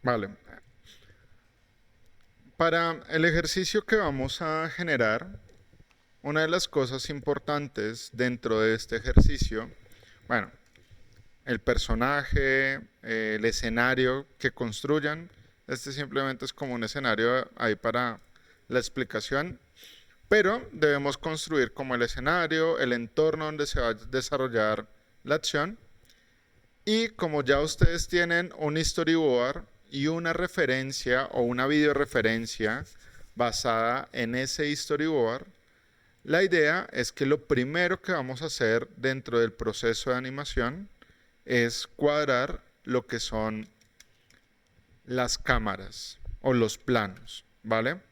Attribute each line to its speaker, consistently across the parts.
Speaker 1: Vale. Para el ejercicio que vamos a generar, una de las cosas importantes dentro de este ejercicio, bueno, el personaje, el escenario que construyan, este simplemente es como un escenario ahí para la explicación, pero debemos construir como el escenario, el entorno donde se va a desarrollar la acción. Y como ya ustedes tienen un storyboard y una referencia o una videoreferencia basada en ese storyboard, la idea es que lo primero que vamos a hacer dentro del proceso de animación es cuadrar lo que son las cámaras o los planos, ¿vale?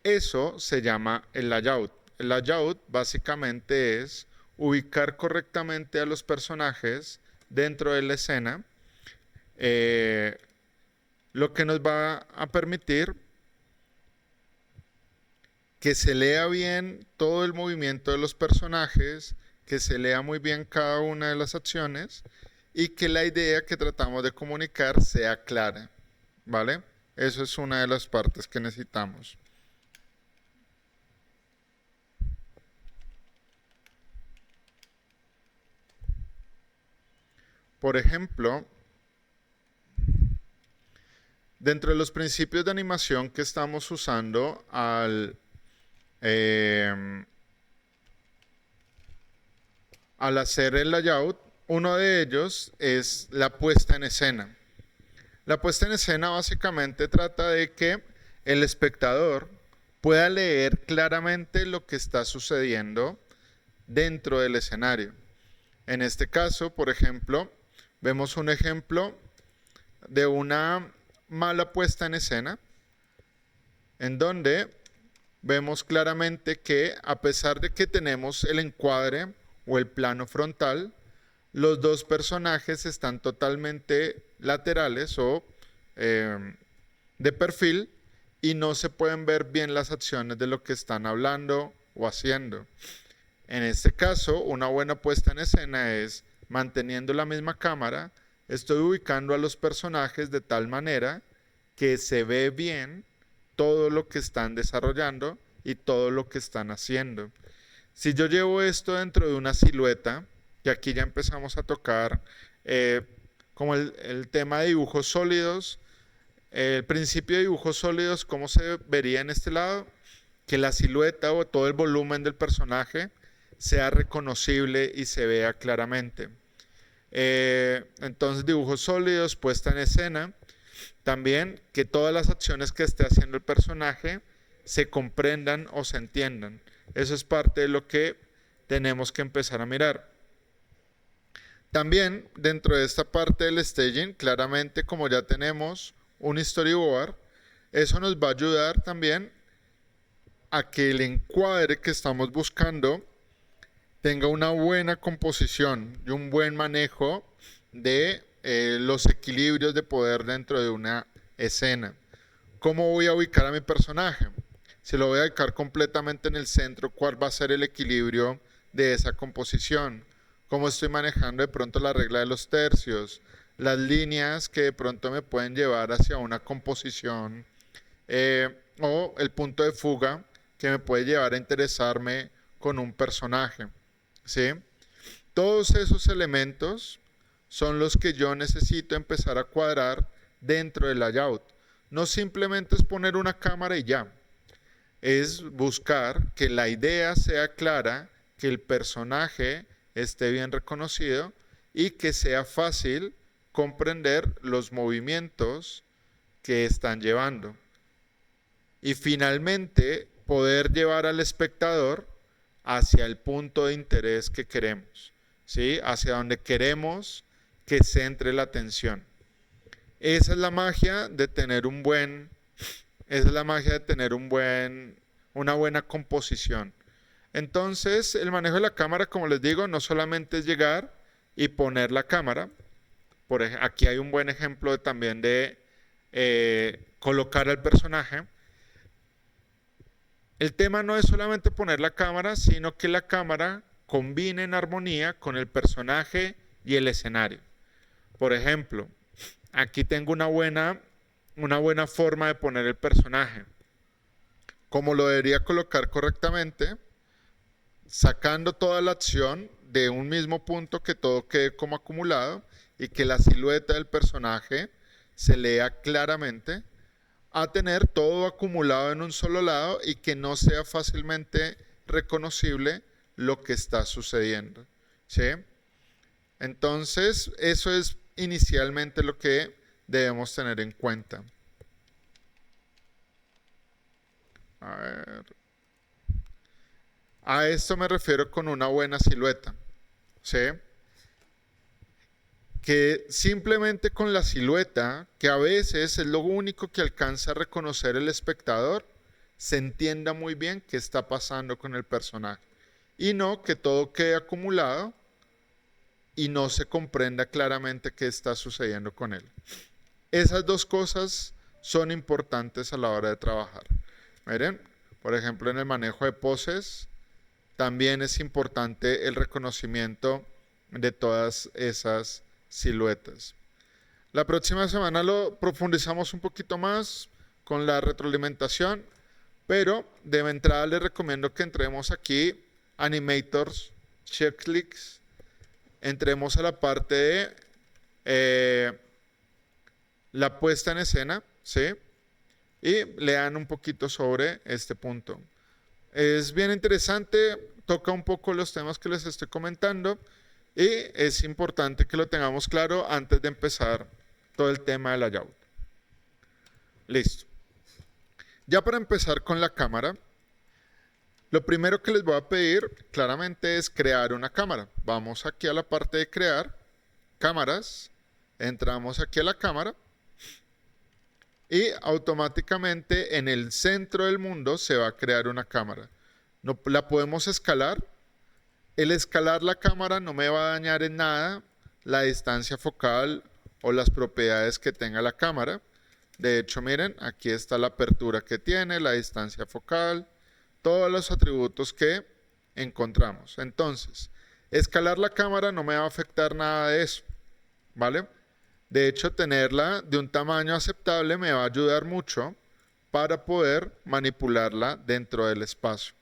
Speaker 1: Eso se llama el layout. El layout básicamente es ubicar correctamente a los personajes dentro de la escena, eh, lo que nos va a permitir que se lea bien todo el movimiento de los personajes, que se lea muy bien cada una de las acciones y que la idea que tratamos de comunicar sea clara, ¿vale? Eso es una de las partes que necesitamos. Por ejemplo, dentro de los principios de animación que estamos usando eh, al hacer el layout, uno de ellos es la puesta en escena. La puesta en escena básicamente trata de que el espectador pueda leer claramente lo que está sucediendo dentro del escenario. En este caso, por ejemplo, vemos un ejemplo de una mala puesta en escena en donde vemos claramente que a pesar de que tenemos el encuadre o el plano frontal, los dos personajes están totalmente laterales o de perfil y no se pueden ver bien las acciones de lo que están hablando o haciendo. En este caso, una buena puesta en escena es manteniendo la misma cámara, estoy ubicando a los personajes de tal manera que se ve bien todo lo que están desarrollando y todo lo que están haciendo. Si yo llevo esto dentro de una silueta, y aquí ya empezamos a tocar eh, como el tema de dibujos sólidos, el principio de dibujos sólidos, ¿cómo se vería en este lado? Que la silueta o todo el volumen del personaje sea reconocible y se vea claramente. Entonces, dibujos sólidos, puesta en escena. También que todas las acciones que esté haciendo el personaje se comprendan o se entiendan. Eso es parte de lo que tenemos que empezar a mirar. También dentro de esta parte del staging, claramente como ya tenemos un storyboard, eso nos va a ayudar también a que el encuadre que estamos buscando tenga una buena composición y un buen manejo de los equilibrios de poder dentro de una escena. ¿Cómo voy a ubicar a mi personaje? Si lo voy a ubicar completamente en el centro, ¿cuál va a ser el equilibrio de esa composición? ¿Cómo estoy manejando de pronto la regla de los tercios? Las líneas que de pronto me pueden llevar hacia una composición o el punto de fuga que me puede llevar a interesarme con un personaje. ¿Sí? Todos esos elementos son los que yo necesito empezar a cuadrar dentro del layout. No simplemente es poner una cámara y ya. Es buscar que la idea sea clara, que el personaje esté bien reconocido y que sea fácil comprender los movimientos que están llevando. Y finalmente poder llevar al espectador hacia el punto de interés que queremos, ¿sí? Hacia donde queremos que centre la atención. Esa es la magia de tener un buen, esa es la magia de tener una buena composición. Entonces, el manejo de la cámara, como les digo, no solamente es llegar y poner la cámara. Aquí hay un buen ejemplo también de colocar al personaje. El tema no es solamente poner la cámara, sino que la cámara combine en armonía con el personaje y el escenario. Por ejemplo, aquí tengo una buena una buena forma de poner el personaje. Como lo debería colocar correctamente, sacando toda la acción de un mismo punto, que todo quede como acumulado y que la silueta del personaje se lea claramente, a tener todo acumulado en un solo lado y que no sea fácilmente reconocible lo que está sucediendo. ¿Sí? Entonces, eso es inicialmente lo que debemos tener en cuenta. A ver. A esto me refiero con una buena silueta. ¿Sí? Que simplemente con la silueta, que a veces es lo único que alcanza a reconocer el espectador, se entienda muy bien qué está pasando con el personaje. Y no que todo quede acumulado y no se comprenda claramente qué está sucediendo con él. Esas dos cosas son importantes a la hora de trabajar. Miren, por ejemplo, en el manejo de poses, también es importante el reconocimiento de todas esas siluetas. La próxima semana lo profundizamos un poquito más con la retroalimentación, pero de entrada les recomiendo que entremos aquí, Animators, Checklist, entremos a la parte de la puesta en escena, ¿sí? Y lean un poquito sobre este punto. Es bien interesante, toca un poco los temas que les estoy comentando y es importante que lo tengamos claro antes de empezar todo el tema del layout. Listo. Ya para empezar con la cámara, lo primero que les voy a pedir claramente es crear una cámara. Vamos aquí a la parte de crear, cámaras, entramos aquí a la cámara y automáticamente en el centro del mundo se va a crear una cámara. No, la podemos escalar. El escalar la cámara no me va a dañar en nada la distancia focal o las propiedades que tenga la cámara. De hecho, miren, aquí está la apertura que tiene, la distancia focal, todos los atributos que encontramos. Entonces, escalar la cámara no me va a afectar nada de eso, ¿vale? De hecho, tenerla de un tamaño aceptable me va a ayudar mucho para poder manipularla dentro del espacio.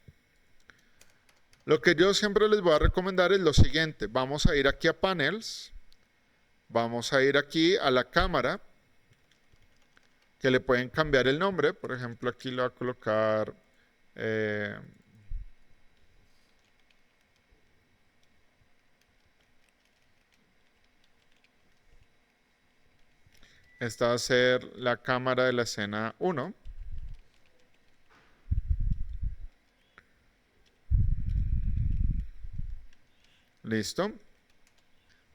Speaker 1: Lo que yo siempre les voy a recomendar es lo siguiente. Vamos a ir aquí a Panels. Vamos a ir aquí a la cámara, que le pueden cambiar el nombre. Por ejemplo, aquí le voy a colocar esta va a ser la cámara de la escena 1. Listo.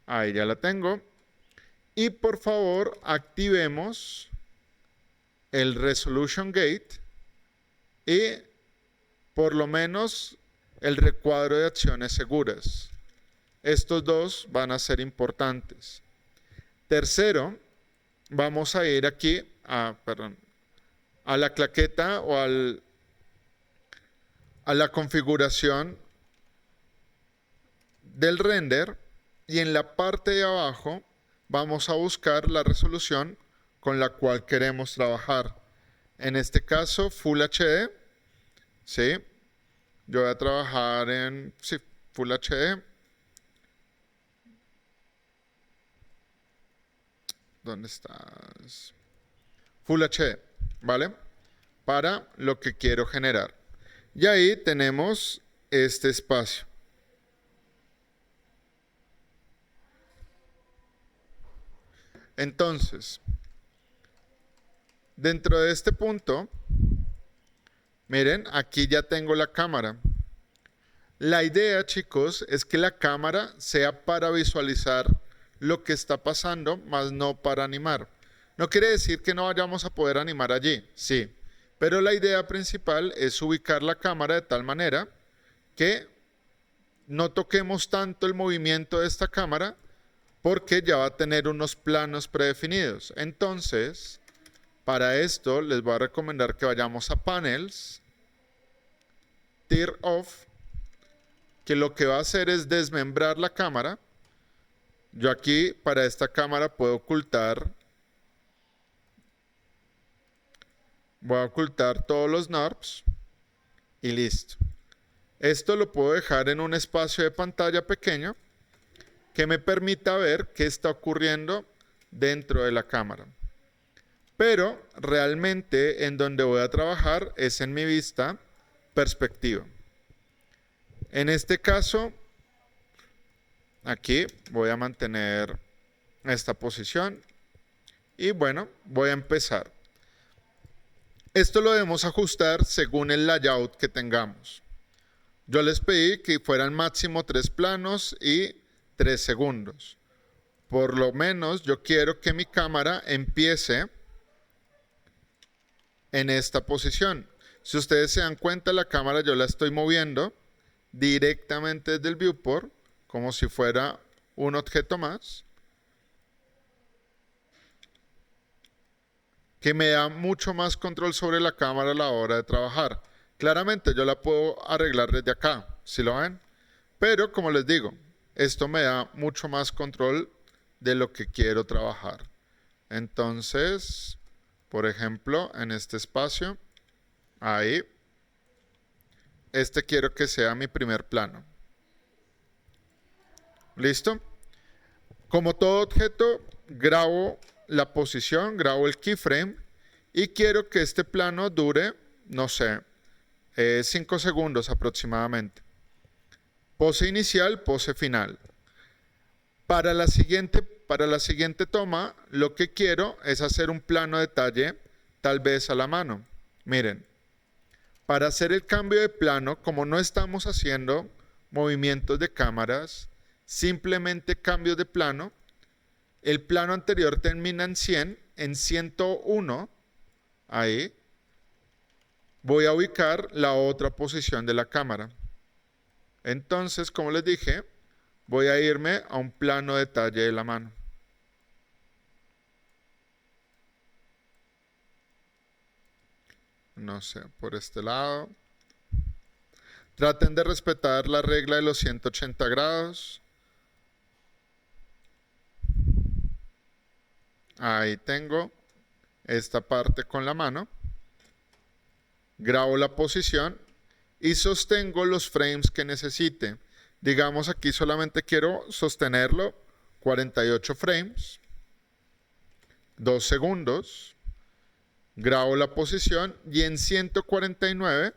Speaker 1: Ahí ya la tengo. Y por favor, activemos el Resolution Gate y por lo menos el recuadro de acciones seguras. Estos dos van a ser importantes. Tercero, vamos a ir aquí a la claqueta o a la configuración del render y en la parte de abajo vamos a buscar la resolución con la cual queremos trabajar. En este caso, Full HD. ¿Sí? Yo voy a trabajar en Full HD. ¿Dónde estás? Full HD, ¿vale? Para lo que quiero generar. Y ahí tenemos este espacio. Entonces, dentro de este punto, miren, aquí ya tengo la cámara. La idea, chicos, es que la cámara sea para visualizar lo que está pasando, más no para animar. No quiere decir que no vayamos a poder animar allí, sí. Pero la idea principal es ubicar la cámara de tal manera que no toquemos tanto el movimiento de esta cámara porque ya va a tener unos planos predefinidos. Entonces, para esto les voy a recomendar que vayamos a Panels, Tear Off, que lo que va a hacer es desmembrar la cámara. Yo aquí para esta cámara puedo ocultar Voy a ocultar todos los NURBS y listo. Esto lo puedo dejar en un espacio de pantalla pequeño que me permita ver qué está ocurriendo dentro de la cámara. Pero realmente en donde voy a trabajar es en mi vista perspectiva. En este caso, aquí voy a mantener esta posición y bueno, voy a empezar. Esto lo debemos ajustar según el layout que tengamos. Yo les pedí que fueran máximo 3 planos y 3 segundos. Por lo menos yo quiero que mi cámara empiece en esta posición. Si ustedes se dan cuenta, la cámara yo la estoy moviendo directamente desde el viewport, como si fuera un objeto más, que me da mucho más control sobre la cámara a la hora de trabajar. Claramente yo la puedo arreglar desde acá, ¿sí lo ven? Pero como les digo, esto me da mucho más control de lo que quiero trabajar. Entonces, por ejemplo, en este espacio, ahí, este quiero que sea mi primer plano. ¿Listo? Como todo objeto, grabo la posición, grabo el keyframe y quiero que este plano dure, no sé, 5 segundos aproximadamente. Pose inicial, pose final. Para la siguiente toma, lo que quiero es hacer un plano detalle, tal vez a la mano. Miren, para hacer el cambio de plano, como no estamos haciendo movimientos de cámaras, simplemente cambios de plano, el plano anterior termina en 100, en 101, ahí, voy a ubicar la otra posición de la cámara. Entonces, como les dije, voy a irme a un plano detalle de la mano. No sé, por este lado. Traten de respetar la regla de los 180 grados. Ahí tengo esta parte con la mano. Grabo la posición y sostengo los frames que necesite. Digamos aquí solamente quiero sostenerlo 48 frames, 2 segundos. Grabo la posición y en 149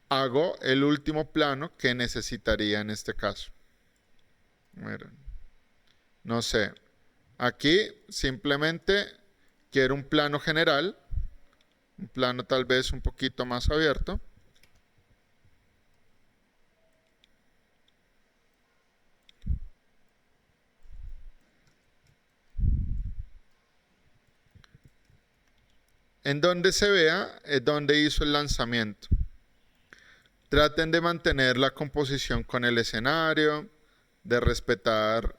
Speaker 1: hago el último plano que necesitaría en este caso. Miren. No sé. Aquí simplemente quiero un plano general, un plano tal vez un poquito más abierto. En donde se vea es donde hizo el lanzamiento. Traten de mantener la composición con el escenario, de respetar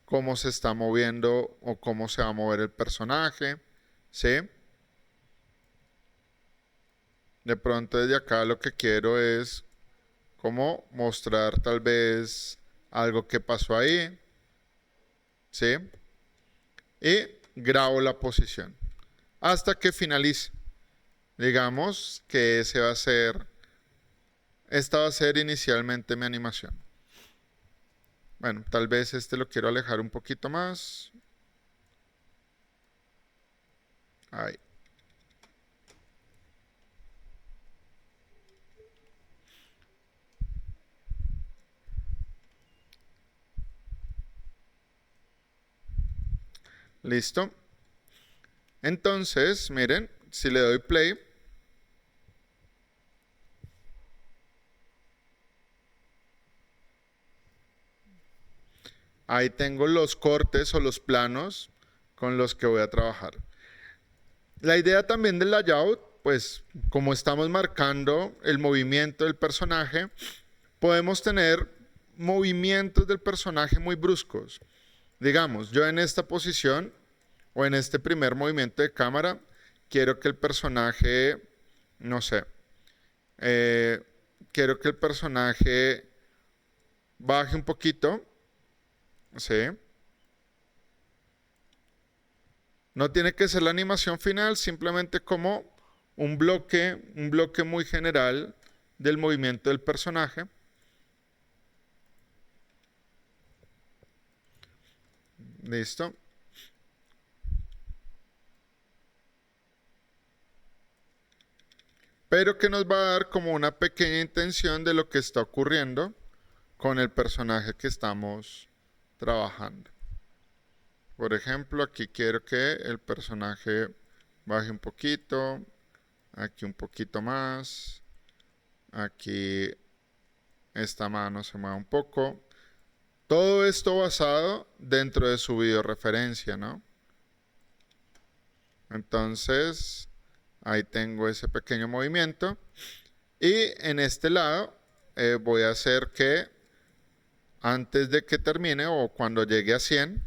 Speaker 1: cómo se está moviendo o cómo se va a mover el personaje, ¿sí? De pronto desde acá lo que quiero es como mostrar tal vez algo que pasó ahí, ¿sí? Y grabo la posición hasta que finalice. Digamos que esta va a ser inicialmente mi animación. Bueno, tal vez este lo quiero alejar un poquito más. Ahí. Listo. Entonces, miren, si le doy play, ahí tengo los cortes o los planos con los que voy a trabajar. La idea también del layout, pues como estamos marcando el movimiento del personaje, podemos tener movimientos del personaje muy bruscos. Digamos, yo en esta posición o en este primer movimiento de cámara, quiero que el personaje, no sé, quiero que el personaje baje un poquito, ¿sí? No tiene que ser la animación final, simplemente como un bloque muy general del movimiento del personaje. Listo. Pero que nos va a dar como una pequeña intención de lo que está ocurriendo con el personaje que estamos trabajando. Por ejemplo, aquí quiero que el personaje baje un poquito, aquí un poquito más, aquí esta mano se mueve un poco. Todo esto basado dentro de su video referencia, ¿no? Entonces, ahí tengo ese pequeño movimiento. Y en este lado voy a hacer que antes de que termine o cuando llegue a 100,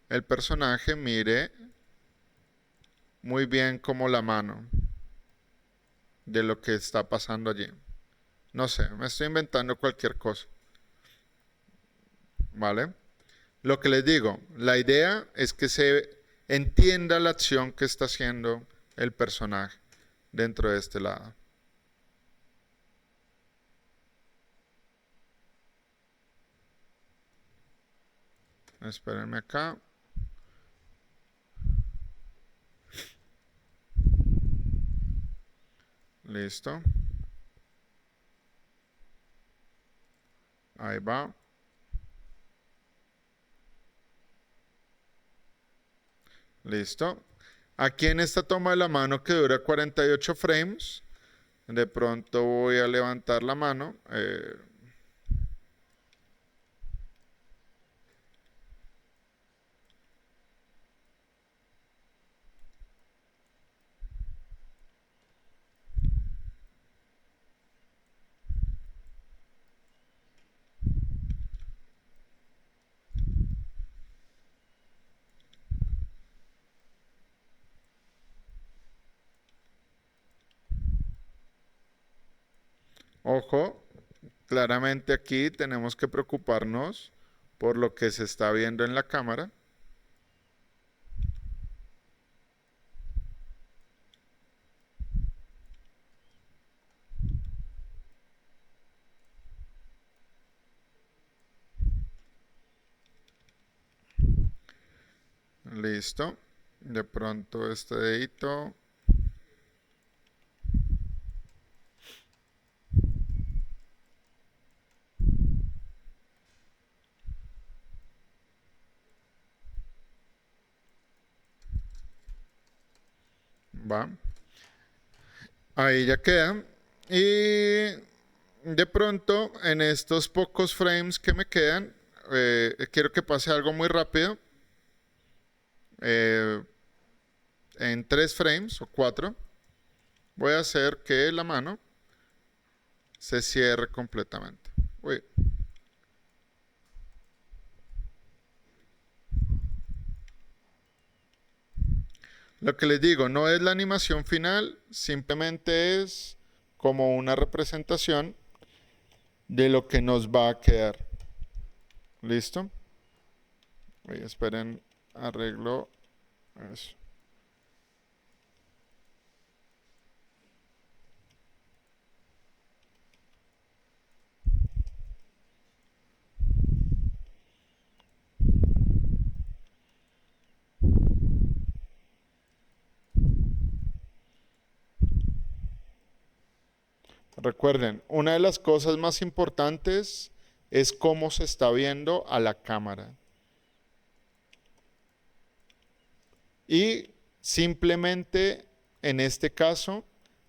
Speaker 1: el personaje mire muy bien como la mano de lo que está pasando allí. No sé, me estoy inventando cualquier cosa. ¿Vale? Lo que les digo, la idea es que se entienda la acción que está haciendo el personaje dentro de este lado. Espérenme acá. Listo. Ahí va. Listo. Aquí en esta toma de la mano que dura 48 frames, de pronto voy a levantar la mano. Ojo, claramente aquí tenemos que preocuparnos por lo que se está viendo en la cámara. Listo. De pronto este dedito. Va. Ahí ya queda. Y de pronto, en estos pocos frames que me quedan, quiero que pase algo muy rápido. En 3 frames o 4, voy a hacer que la mano se cierre completamente. Uy. Lo que les digo, no es la animación final, simplemente es como una representación de lo que nos va a quedar. ¿Listo? Esperen, arreglo eso. Recuerden, una de las cosas más importantes es cómo se está viendo a la cámara. Y simplemente en este caso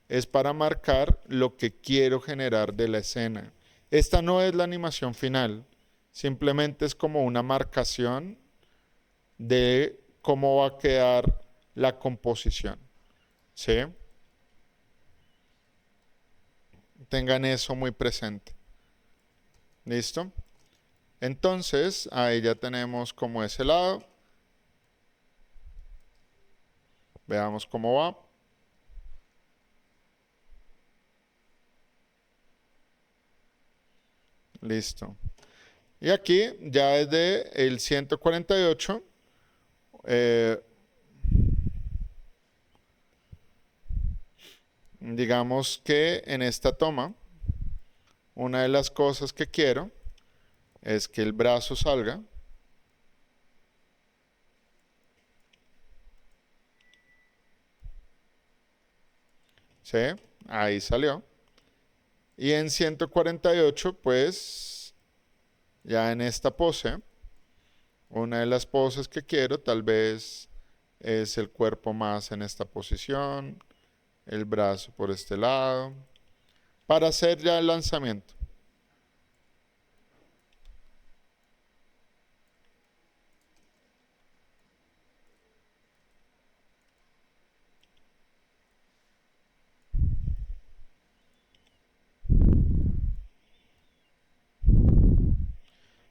Speaker 1: es para marcar lo que quiero generar de la escena. Esta no es la animación final, simplemente es como una marcación de cómo va a quedar la composición. ¿Sí? Tengan eso muy presente. ¿Listo? Entonces, ahí ya tenemos como ese lado. Veamos cómo va. Listo. Y aquí ya desde el 148 digamos que en esta toma, una de las cosas que quiero es que el brazo salga. ¿Sí? Ahí salió. Y en 148, pues, ya en esta pose, una de las poses que quiero tal vez es el cuerpo más en esta posición, el brazo por este lado, para hacer ya el lanzamiento.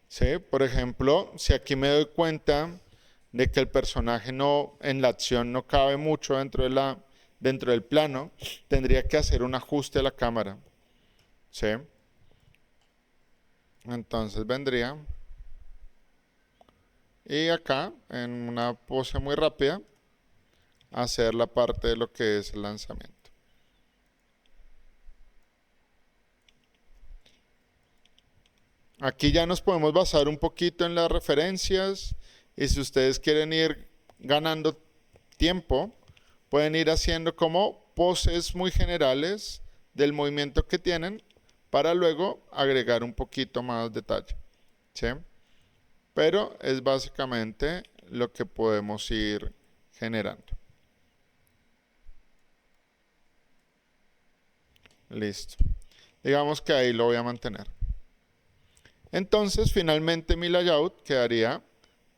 Speaker 1: ¿Sí? Por ejemplo, si aquí me doy cuenta de que el personaje no, en la acción no cabe mucho dentro del plano, tendría que hacer un ajuste a la cámara. ¿Sí? Entonces vendría y acá, en una pose muy rápida, hacer la parte de lo que es el lanzamiento. Aquí ya nos podemos basar un poquito en las referencias y si ustedes quieren ir ganando tiempo, pueden ir haciendo como poses muy generales del movimiento que tienen para luego agregar un poquito más detalle. ¿Sí? Pero es básicamente lo que podemos ir generando. Listo. Digamos que ahí lo voy a mantener. Entonces, finalmente mi layout quedaría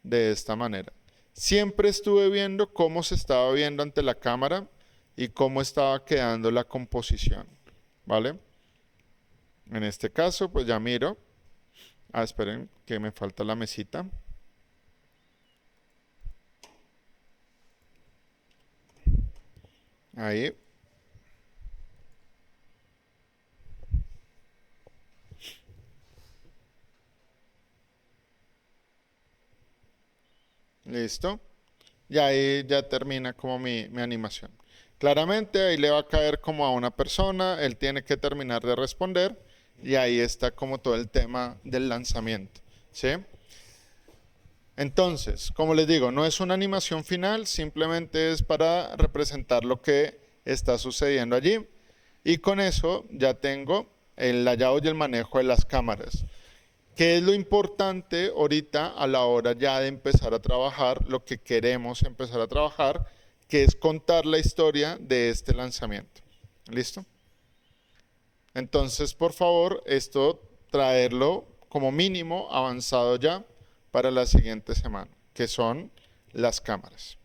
Speaker 1: de esta manera. Siempre estuve viendo cómo se estaba viendo ante la cámara y cómo estaba quedando la composición, ¿vale? En este caso, pues ya miro. Ah, esperen, que me falta la mesita. Ahí. Listo. Y ahí ya termina como mi animación. Claramente ahí le va a caer como a una persona, él tiene que terminar de responder y ahí está como todo el tema del lanzamiento. ¿Sí? Entonces, como les digo, no es una animación final, simplemente es para representar lo que está sucediendo allí. Y con eso ya tengo el layout y el manejo de las cámaras. ¿Qué es lo importante ahorita a la hora ya de empezar a trabajar, lo que queremos empezar a trabajar, que es contar la historia de este lanzamiento? ¿Listo? Entonces, por favor, esto traerlo como mínimo avanzado ya para la siguiente semana, que son las cámaras.